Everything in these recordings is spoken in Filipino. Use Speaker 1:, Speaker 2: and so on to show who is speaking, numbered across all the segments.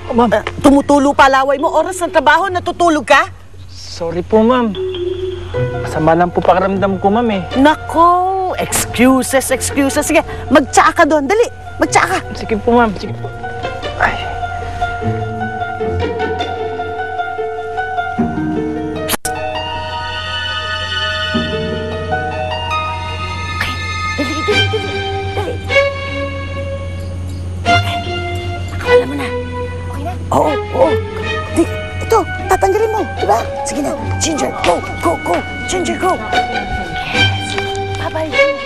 Speaker 1: Ma'am.
Speaker 2: Tumutulo pa laway mo. Oras ng trabaho, natutulog ka?
Speaker 1: Sorry po, ma'am. Masama lang po pakiramdam ko, ma'am eh.
Speaker 2: Nako, excuses. Sige, magtsaa ka doon. Dali, magtsaa ka.
Speaker 1: Sige po, ma'am. Sige po. Ay.
Speaker 2: Dali. Okay, nakawala mo na. Okay na? Oo. Ito, tatanggalin mo, di ba? Sige na, Ginger, go. Ginger, go. Yes. Bye-bye, Ginger.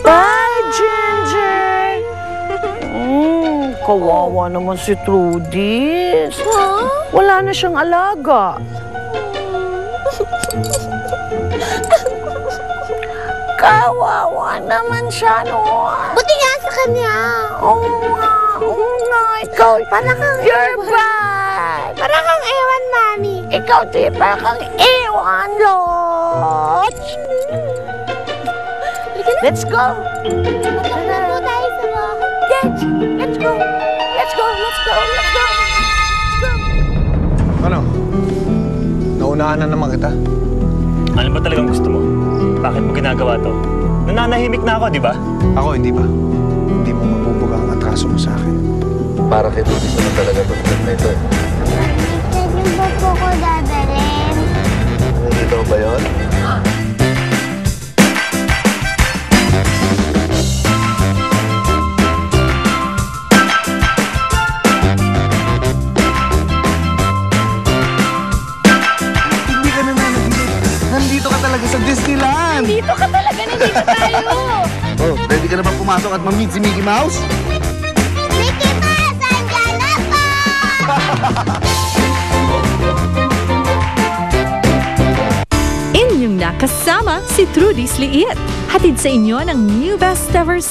Speaker 2: Bye, Ginger. Kawawa naman si Trudis. Wala na siyang alaga. Kawawa naman siya, no?
Speaker 3: Buti nga sa kanya.
Speaker 2: Oo nga, ikaw.
Speaker 3: Para kang
Speaker 2: You're bad.
Speaker 3: Para kang ewan, Mami.
Speaker 2: Ikaw, di ba kang iwan, Loch? Let's go.
Speaker 3: Magkakaroon po tayo sa bahay.
Speaker 2: Yes, let's go.
Speaker 4: Ano? Naunahan na naman kita.
Speaker 5: Ano ba talagang gusto mo? Bakit mo ginagawa to? Nananahimik na ako, di ba?
Speaker 4: Ako, hindi pa. Hindi mo mabubuga ang atraso mo sa akin.
Speaker 6: Para kay Trudis naman talaga itong na ito.
Speaker 3: Pwede ba po ko dadalhin?
Speaker 6: Nakikita mo ba yun?
Speaker 4: Hindi ka na nananaginip. Nandito ka talaga sa Disneyland!
Speaker 3: Dito ka talaga, nandito tayo.
Speaker 6: Oh, ready ka na ba pumasok at ma-meet si Mickey Mouse?
Speaker 3: Mickey Mouse, andyan na po!
Speaker 7: Inyong nakasama si Trudis Liit. Hatid sa inyo ng new best ever